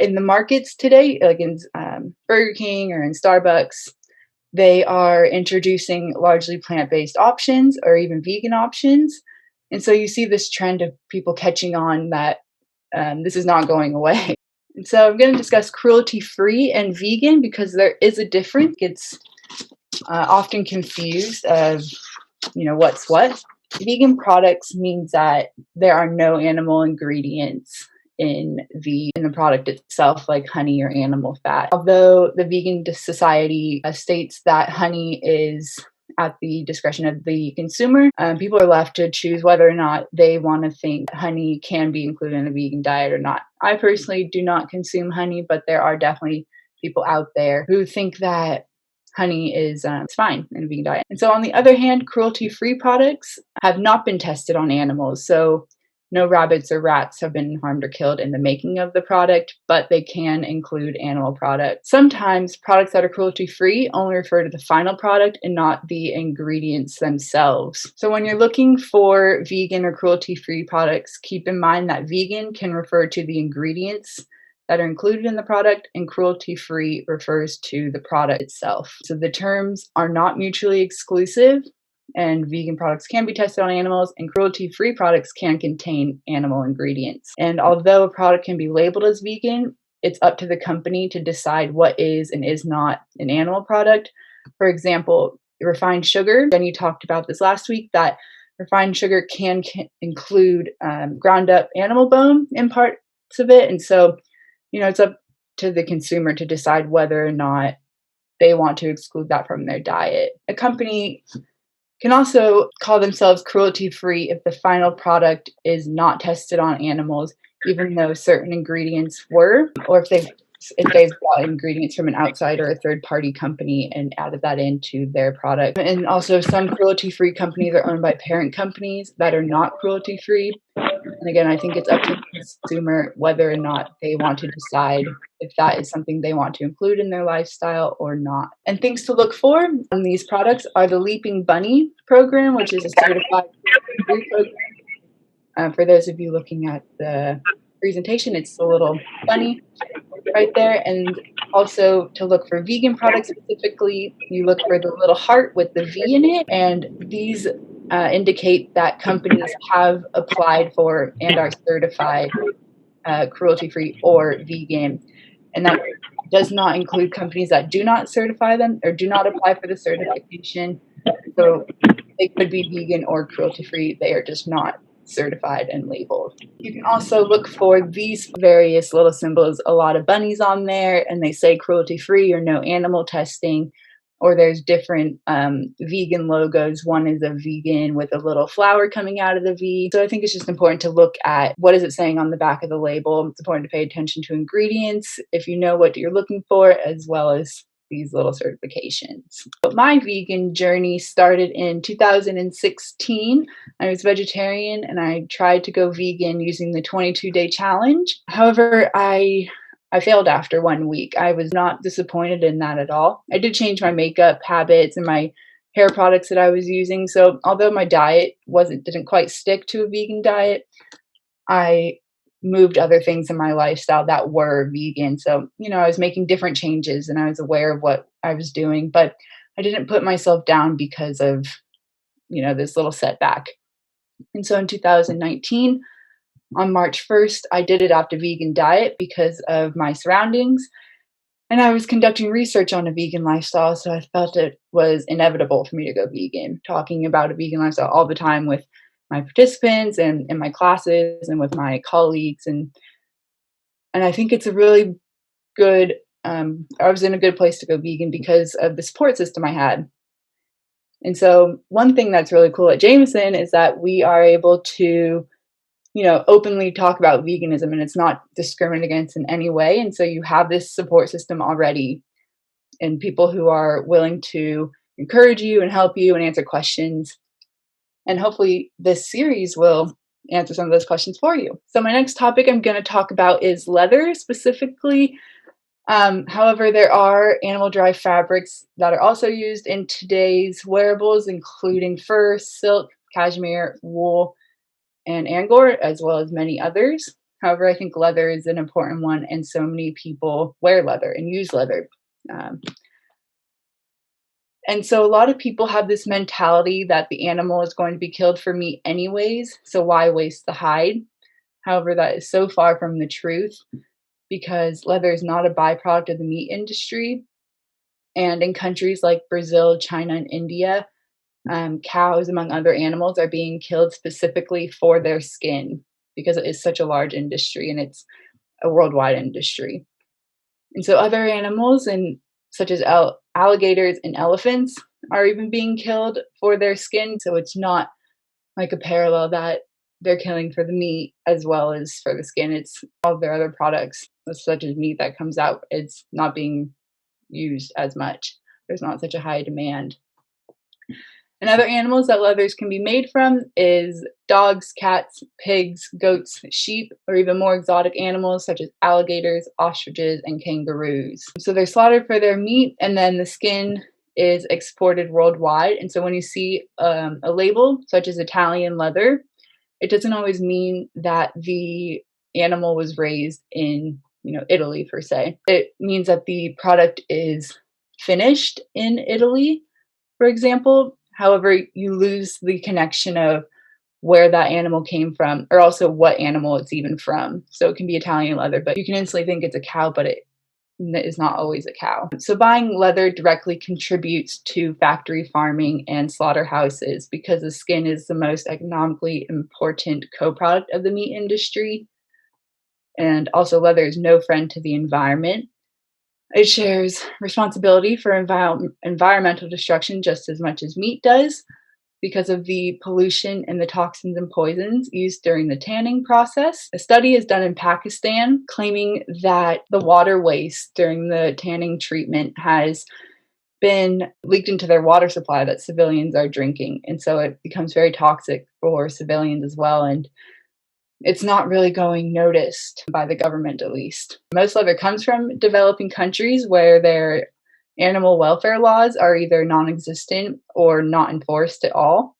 In the markets today, like in Burger King or in Starbucks, they are introducing largely plant-based options or even vegan options. And so you see this trend of people catching on that this is not going away. And so I'm going to discuss cruelty-free and vegan because there is a difference. It's often confused of, what's what. Vegan products means that there are no animal ingredients in the product itself, like honey or animal fat. Although the Vegan Society states that honey is at the discretion of the consumer, people are left to choose whether or not they want to think honey can be included in a vegan diet or not. I personally do not consume honey, but there are definitely people out there who think that honey is fine in a vegan diet. And so on the other hand, cruelty-free products have not been tested on animals. So no rabbits or rats have been harmed or killed in the making of the product, but they can include animal products. Sometimes products that are cruelty-free only refer to the final product and not the ingredients themselves. So when you're looking for vegan or cruelty-free products, keep in mind that vegan can refer to the ingredients that are included in the product, and cruelty-free refers to the product itself. So the terms are not mutually exclusive, and vegan products can be tested on animals, and cruelty-free products can contain animal ingredients. And although a product can be labeled as vegan, it's up to the company to decide what is and is not an animal product. For example, refined sugar, Jenny talked about this last week, that refined sugar can include ground up animal bone in parts of it. And so, it's up to the consumer to decide whether or not they want to exclude that from their diet. A company can also call themselves cruelty-free if the final product is not tested on animals, even though certain ingredients were, or if they've bought ingredients from an outside or a third-party company and added that into their product. And also, some cruelty-free companies are owned by parent companies that are not cruelty-free. And again, I think it's up to the consumer whether or not they want to decide if that is something they want to include in their lifestyle or not. And things to look for on these products are the Leaping Bunny program, which is a certified program. For those of you looking at the presentation, it's the little bunny right there. And also to look for vegan products specifically, you look for the little heart with the V in it. And these indicate that companies have applied for and are certified cruelty-free or vegan. And that does not include companies that do not certify them or do not apply for the certification. So they could be vegan or cruelty-free. They are just not certified and labeled. You can also look for these various little symbols, a lot of bunnies on there, and they say cruelty-free or no animal testing. Or there's different vegan logos. One is a vegan with a little flower coming out of the V. So I think it's just important to look at what is it saying on the back of the label. It's important to pay attention to ingredients if you know what you're looking for, as well as these little certifications. But my vegan journey started in 2016. I was vegetarian and I tried to go vegan using the 22-day challenge. However, I failed after 1 week. I was not disappointed in that at all. I did change my makeup habits and my hair products that I was using. So although my diet didn't quite stick to a vegan diet, I moved other things in my lifestyle that were vegan. So, I was making different changes and I was aware of what I was doing, but I didn't put myself down because of, this little setback. And so in 2019, on March 1st, I did adopt a vegan diet because of my surroundings. And I was conducting research on a vegan lifestyle, so I felt it was inevitable for me to go vegan, talking about a vegan lifestyle all the time with my participants and in my classes and with my colleagues. And I think it's a really good, I was in a good place to go vegan because of the support system I had. And so one thing that's really cool at Jameson is that we are able to openly talk about veganism and it's not discriminated against in any way. And so you have this support system already and people who are willing to encourage you and help you and answer questions. And hopefully this series will answer some of those questions for you. So my next topic I'm going to talk about is leather specifically. However, there are animal-derived fabrics that are also used in today's wearables, including fur, silk, cashmere, wool, and angora, as well as many others. However, I think leather is an important one, and so many people wear leather and use leather. Um, and so a lot of people have this mentality that the animal is going to be killed for meat anyways, so why waste the hide? However, that is so far from the truth because leather is not a byproduct of the meat industry. And in countries like Brazil, China, and India, cows, among other animals, are being killed specifically for their skin because it is such a large industry and it's a worldwide industry. And so other animals, such as alligators and elephants, are even being killed for their skin. So it's not like a parallel that they're killing for the meat as well as for the skin. It's all of their other products, such as meat that comes out. It's not being used as much. There's not such a high demand. And other animals that leathers can be made from is dogs, cats, pigs, goats, sheep, or even more exotic animals such as alligators, ostriches, and kangaroos. So they're slaughtered for their meat, and then the skin is exported worldwide. And so when you see a label such as Italian leather, it doesn't always mean that the animal was raised in, Italy per se. It means that the product is finished in Italy, for example. However, you lose the connection of where that animal came from, or also what animal it's even from. So it can be Italian leather, but you can instantly think it's a cow, but it is not always a cow. So buying leather directly contributes to factory farming and slaughterhouses because the skin is the most economically important co-product of the meat industry. And also leather is no friend to the environment. It shares responsibility for environmental destruction just as much as meat does because of the pollution and the toxins and poisons used during the tanning process. A study is done in Pakistan claiming that the water waste during the tanning treatment has been leaked into their water supply that civilians are drinking. And so it becomes very toxic for civilians as well. And it's not really going noticed by the government, at least. Most leather comes from developing countries where their animal welfare laws are either non-existent or not enforced at all.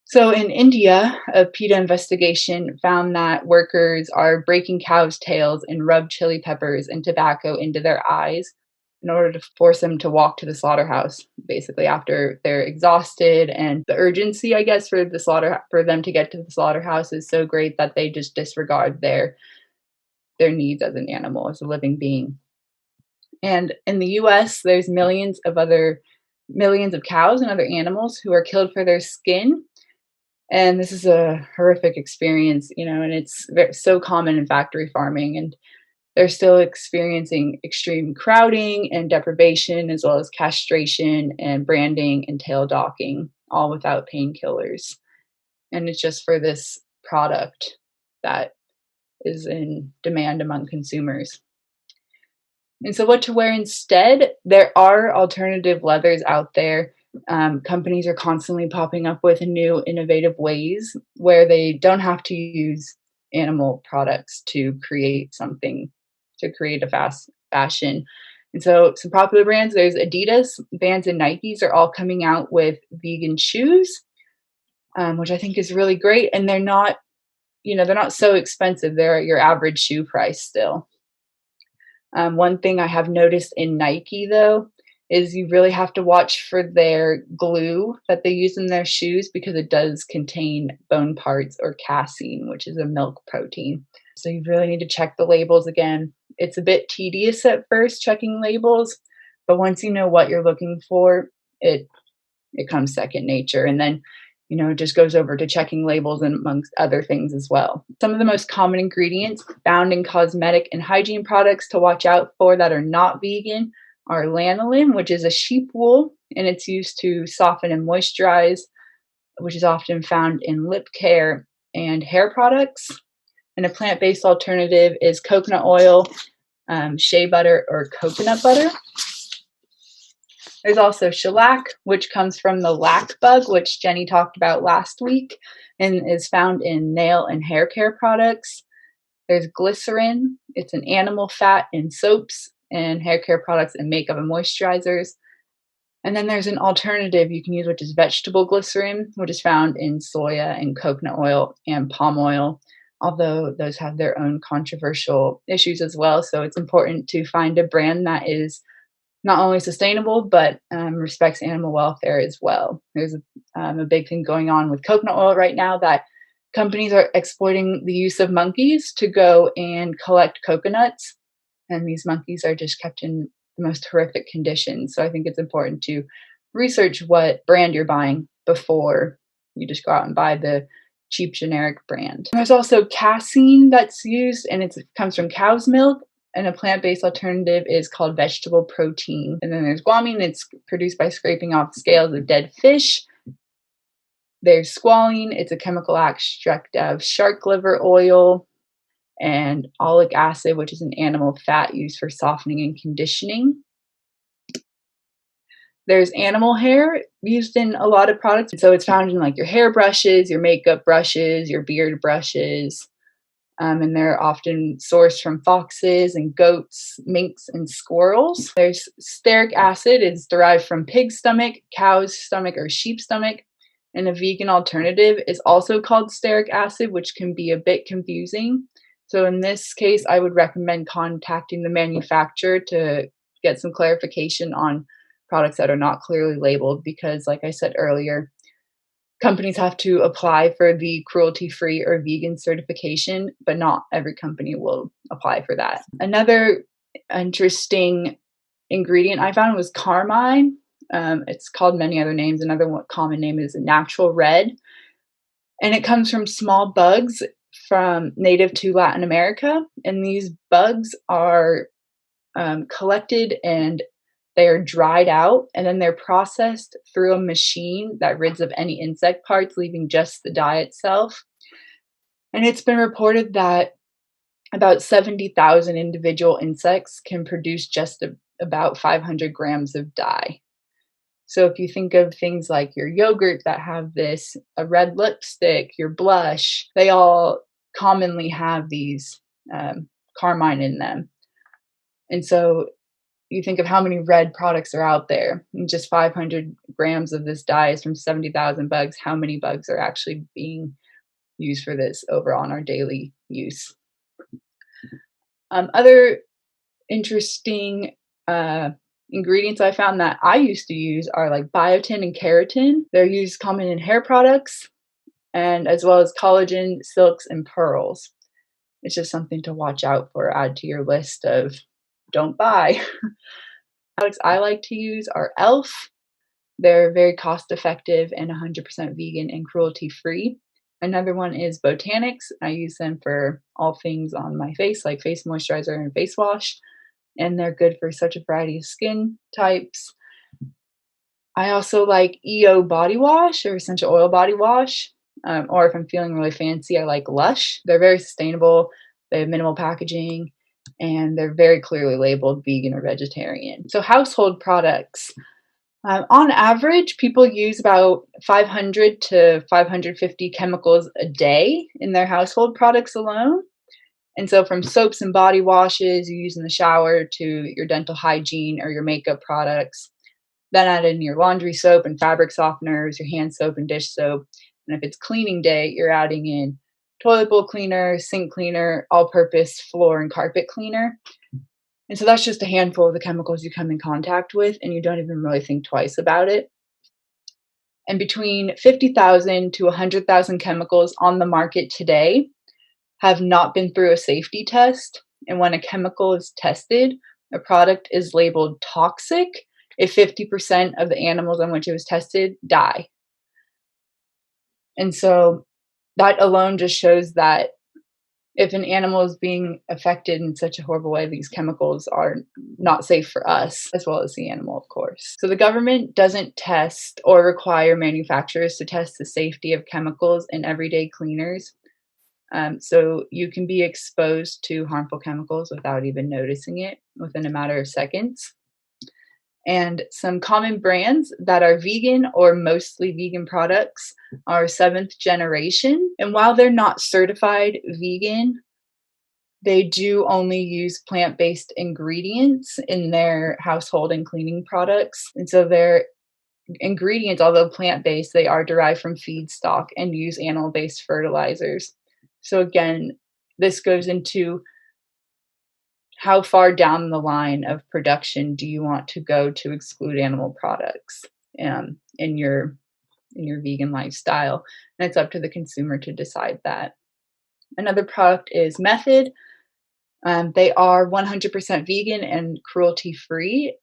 So in India, a PETA investigation found that workers are breaking cows' tails and rub chili peppers and tobacco into their eyes in order to force them to walk to the slaughterhouse, basically after they're exhausted. And the urgency, I guess, for them to get to the slaughterhouse is so great that they just disregard their needs as an animal, as a living being. And in the US, there's millions of cows and other animals who are killed for their skin. And this is a horrific experience, and it's so common in factory farming. And they're still experiencing extreme crowding and deprivation, as well as castration and branding and tail docking, all without painkillers. And it's just for this product that is in demand among consumers. And so what to wear instead? There are alternative leathers out there. Companies are constantly popping up with new innovative ways where they don't have to use animal products to create a fast fashion. And so some popular brands, there's Adidas, Vans, and Nikes are all coming out with vegan shoes, which I think is really great. And they're not so expensive. They're at your average shoe price still. One thing I have noticed in Nike, though, is you really have to watch for their glue that they use in their shoes because it does contain bone parts or casein, which is a milk protein. So you really need to check the labels again. It's a bit tedious at first checking labels, but once you know what you're looking for, it comes second nature. And then, it just goes over to checking labels and amongst other things as well. Some of the most common ingredients found in cosmetic and hygiene products to watch out for that are not vegan are lanolin, which is a sheep wool, and it's used to soften and moisturize, which is often found in lip care and hair products. And a plant-based alternative is coconut oil, shea butter, or coconut butter. There's also shellac, which comes from the lac bug, which Jenny talked about last week, and is found in nail and hair care products. There's glycerin. It's an animal fat in soaps and hair care products and makeup and moisturizers. And then there's an alternative you can use, which is vegetable glycerin, which is found in soya and coconut oil and palm oil. although those have their own controversial issues as well. So it's important to find a brand that is not only sustainable, but respects animal welfare as well. There's a big thing going on with coconut oil right now that companies are exploiting the use of monkeys to go and collect coconuts. And these monkeys are just kept in the most horrific conditions. So I think it's important to research what brand you're buying before you just go out and buy the cheap generic brand. And there's also casein that's used, and it comes from cow's milk. And a plant-based alternative is called vegetable protein. And then there's guanine. It's produced by scraping off scales of dead fish. There's squalene. It's a chemical extract of shark liver oil. And oleic acid, which is an animal fat used for softening and conditioning. There's animal hair used in a lot of products. So it's found in like your hair brushes, your makeup brushes, your beard brushes. And they're often sourced from foxes and goats, minks, and squirrels. There's stearic acid. It's derived from pig stomach, cow's stomach, or sheep stomach. And a vegan alternative is also called stearic acid, which can be a bit confusing. So in this case, I would recommend contacting the manufacturer to get some clarification on products that are not clearly labeled, because like I said earlier, companies have to apply for the cruelty-free or vegan certification, but not every company will apply for that. Another interesting ingredient I found was Carmine. It's called many other names. Another common name is natural red. And it comes from small bugs from native to Latin America. And these bugs are collected and they are dried out, and then they're processed through a machine that rids of any insect parts, leaving just the dye itself. And it's been reported that about 70,000 individual insects can produce just about 500 grams of dye. So if you think of things like your yogurt that have this, a red lipstick, your blush, they all commonly have these carmine in them. And so you think of how many red products are out there, and just 500 grams of this dye is from 70,000 bugs. How many bugs are actually being used for this overall in our daily use? Other interesting ingredients I found that I used to use are like biotin and keratin. They're used common in hair products, and as well as collagen, silks, and pearls. It's just something to watch out for, add to your list of don't buy. Products I like to use are Elf. They're very cost effective and 100% vegan and cruelty free. Another one is Botanics. I use them for all things on my face, like face moisturizer and face wash. And they're good for such a variety of skin types. I also like EO body wash or essential oil body wash. Or if I'm feeling really fancy, I like Lush. They're very sustainable. They have minimal packaging, and they're very clearly labeled vegan or vegetarian. So household products. On average, people use about 500 to 550 chemicals a day in their household products alone. And so from soaps and body washes you use in the shower to your dental hygiene or your makeup products, then add in your laundry soap and fabric softeners, your hand soap and dish soap. And if it's cleaning day, you're adding in toilet bowl cleaner, sink cleaner, all-purpose floor and carpet cleaner. And so that's just a handful of the chemicals you come in contact with, and you don't even really think twice about it. And between 50,000 to 100,000 chemicals on the market today have not been through a safety test. And when a chemical is tested, a product is labeled toxic if 50% of the animals on which it was tested die. And so that alone just shows that if an animal is being affected in such a horrible way, these chemicals are not safe for us, as well as the animal, of course. So the government doesn't test or require manufacturers to test the safety of chemicals in everyday cleaners. So you can be exposed to harmful chemicals without even noticing it within a matter of seconds. And some common brands that are vegan or mostly vegan products are Seventh Generation. And while they're not certified vegan, they do only use plant-based ingredients in their household and cleaning products. And so their ingredients, although plant-based, they are derived from feedstock and use animal-based fertilizers. So again, this goes into how far down the line of production do you want to go to exclude animal products in your vegan lifestyle, and it's up to the consumer to decide that. Another product is Method. They are 100% vegan and cruelty free,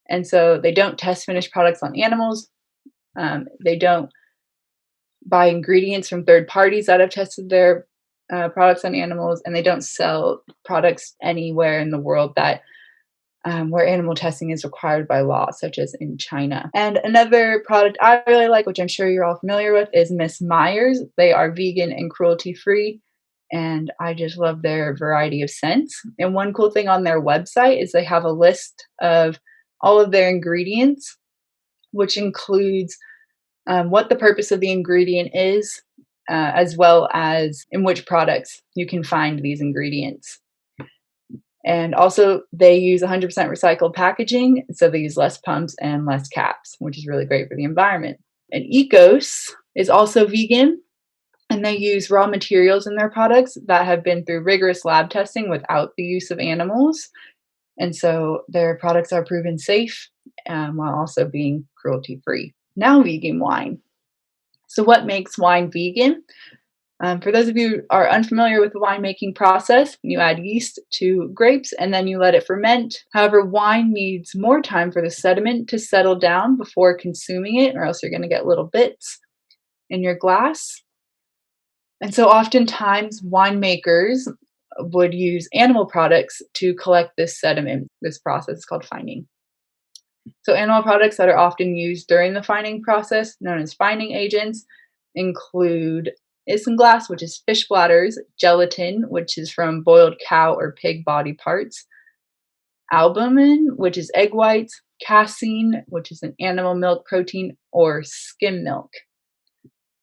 and so they don't test finished products on animals. They don't buy ingredients from third parties that have tested their products on animals, and they don't sell products anywhere in the world that where animal testing is required by law, such as in China. And another product I really like, which I'm sure you're all familiar with, is Miss Myers. They are vegan and cruelty free, and I just love their variety of scents. And one cool thing on their website is they have a list of all of their ingredients, which includes what the purpose of the ingredient is, as well as in which products you can find these ingredients. And also, they use 100% recycled packaging, so they use less pumps and less caps, which is really great for the environment. And Ecos is also vegan, and they use raw materials in their products that have been through rigorous lab testing without the use of animals. And so their products are proven safe while also being cruelty free. Now, vegan wine. So, what makes wine vegan? For those of you who are unfamiliar with the winemaking process, you add yeast to grapes and then you let it ferment. However, wine needs more time for the sediment to settle down before consuming it, or else you're going to get little bits in your glass. And so oftentimes winemakers would use animal products to collect this sediment. This process is called fining. So animal products that are often used during the fining process, known as fining agents, include isinglass, which is fish bladders, gelatin, which is from boiled cow or pig body parts, albumin, which is egg whites, casein, which is an animal milk protein, or skim milk.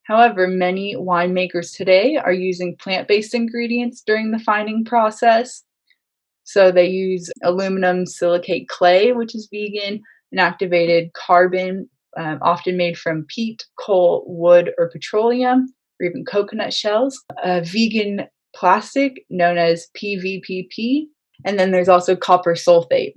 However, many winemakers today are using plant-based ingredients during the fining process. So they use aluminum silicate clay, which is vegan, and activated carbon, often made from peat, coal, wood, or petroleum, or even coconut shells. Vegan plastic, known as PVPP, and then there's also copper sulfate.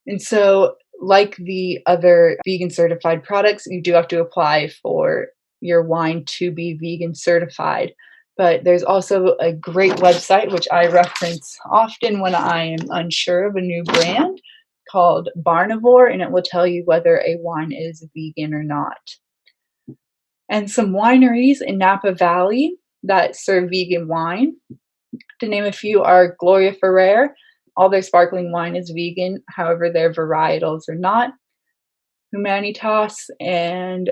And so, like the other vegan certified products, you do have to apply for your wine to be vegan certified. But there's also a great website, which I reference often when I am unsure of a new brand, called Barnivore, and it will tell you whether a wine is vegan or not. And some wineries in Napa Valley that serve vegan wine, to name a few, are Gloria Ferrer. All their sparkling wine is vegan, however, their varietals are not. Humanitas and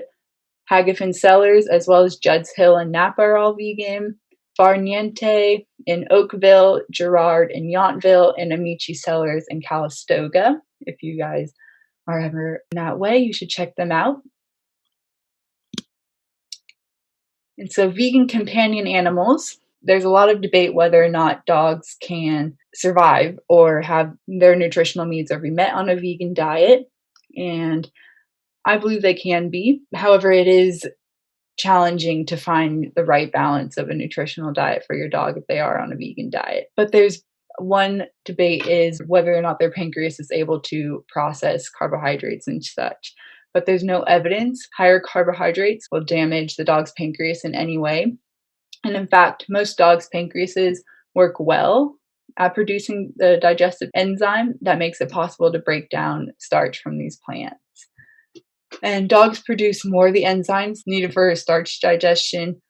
Hagafin Cellars, as well as Judd's Hill and Napa, are all vegan. Farniente in Oakville, Girard in Yountville, and Amici Cellars in Calistoga. If you guys are ever in that way, you should check them out. And so, vegan companion animals, there's a lot of debate whether or not dogs can survive or have their nutritional needs are met on a vegan diet. And I believe they can be. However, it is challenging to find the right balance of a nutritional diet for your dog if they are on a vegan diet. But there's one debate is whether or not their pancreas is able to process carbohydrates and such. But there's no evidence higher carbohydrates will damage the dog's pancreas in any way. And in fact, most dogs' pancreases work well at producing the digestive enzyme that makes it possible to break down starch from these plants. And dogs produce more of the enzymes needed for starch digestion.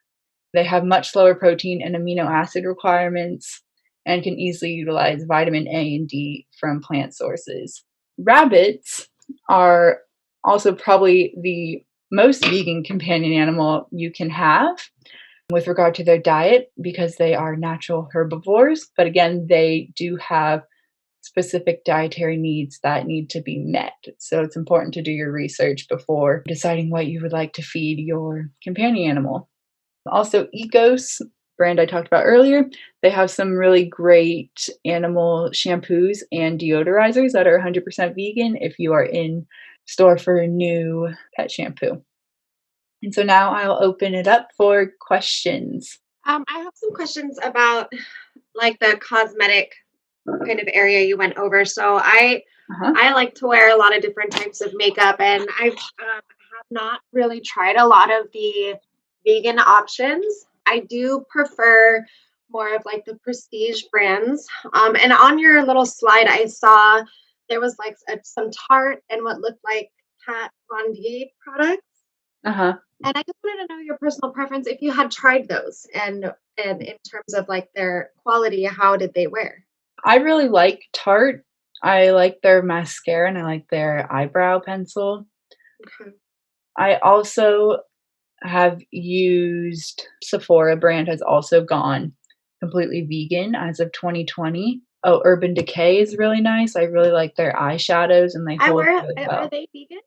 They have much lower protein and amino acid requirements and can easily utilize vitamin A and D from plant sources. Rabbits are also probably the most vegan companion animal you can have with regard to their diet because they are natural herbivores. But again, they do have specific dietary needs that need to be met. So it's important to do your research before deciding what you would like to feed your companion animal. Also, Ecos, brand I talked about earlier, they have some really great animal shampoos and deodorizers that are 100% vegan if you are in store for a new pet shampoo. And so now I'll open it up for questions. I have some questions about like the cosmetic kind of area you went over. So Uh-huh. I like to wear a lot of different types of makeup, and have not really tried a lot of the vegan options. I do prefer more of like the prestige brands. And on your little slide, I saw there was like some Tarte and what looked like Kat Von D products. Uh-huh. And I just wanted to know your personal preference if you had tried those and in terms of like their quality, how did they wear? I really like Tarte. I like their mascara and I like their eyebrow pencil. Okay. I also have used Sephora brand has also gone completely vegan as of 2020. Oh, Urban Decay is really nice. I really like their eyeshadows and they hold really Are well. they vegan?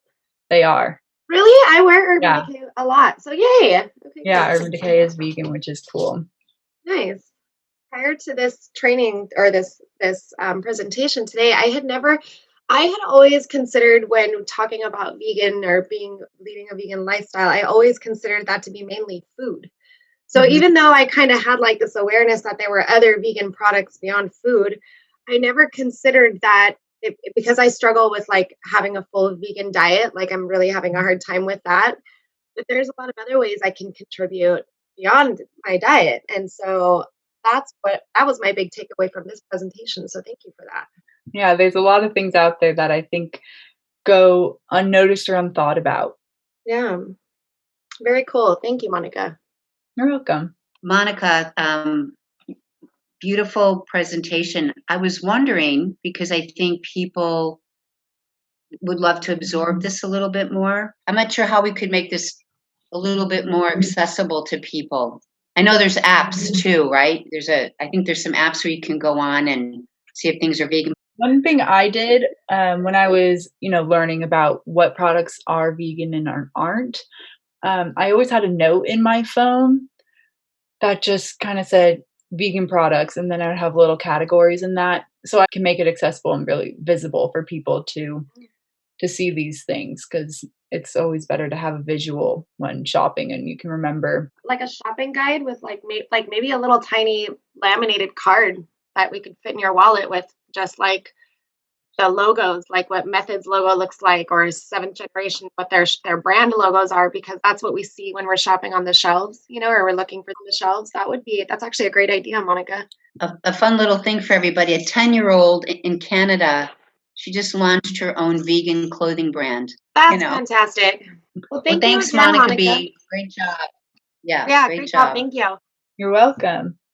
They are. Really? I wear Urban Yeah. Decay a lot. So yay. Okay, Yeah, good. Urban Decay is vegan, which is cool. Nice. Prior to this training or this presentation today, I had always considered when talking about vegan or being leading a vegan lifestyle, I always considered that to be mainly food. So Mhm. even though I kind of had like this awareness that there were other vegan products beyond food, I never considered that because I struggle with like having a full vegan diet, like I'm really having a hard time with that. But there's a lot of other ways I can contribute beyond my diet. And so that was my big takeaway from this presentation. So thank you for that. Yeah, there's a lot of things out there that I think go unnoticed or unthought about. Yeah. Very cool. Thank you, Monica. You're welcome. Monica, beautiful presentation. I was wondering because I think people would love to absorb this a little bit more. I'm not sure how we could make this a little bit more accessible to people. I know there's apps too, right? I think there's some apps where you can go on and see if things are vegan. One thing I did when I was, learning about what products are vegan and aren't, I always had a note in my phone that just kind of said vegan products, and then I'd have little categories in that, so I can make it accessible and really visible for people to see these things because it's always better to have a visual when shopping, and you can remember. Like a shopping guide with like maybe a little tiny laminated card that we could fit in your wallet with just like the logos, like what Method's logo looks like, or Seventh Generation, what their brand logos are, because that's what we see when we're shopping on the shelves, or we're looking for the shelves. That's actually a great idea, Monica. A fun little thing for everybody. A 10-year-old in Canada, she just launched her own vegan clothing brand. That's fantastic. Well, Well, thank you thanks, again, Monica Monica. B. Great job. Yeah, Yeah, great great job. job. Thank you. You're welcome.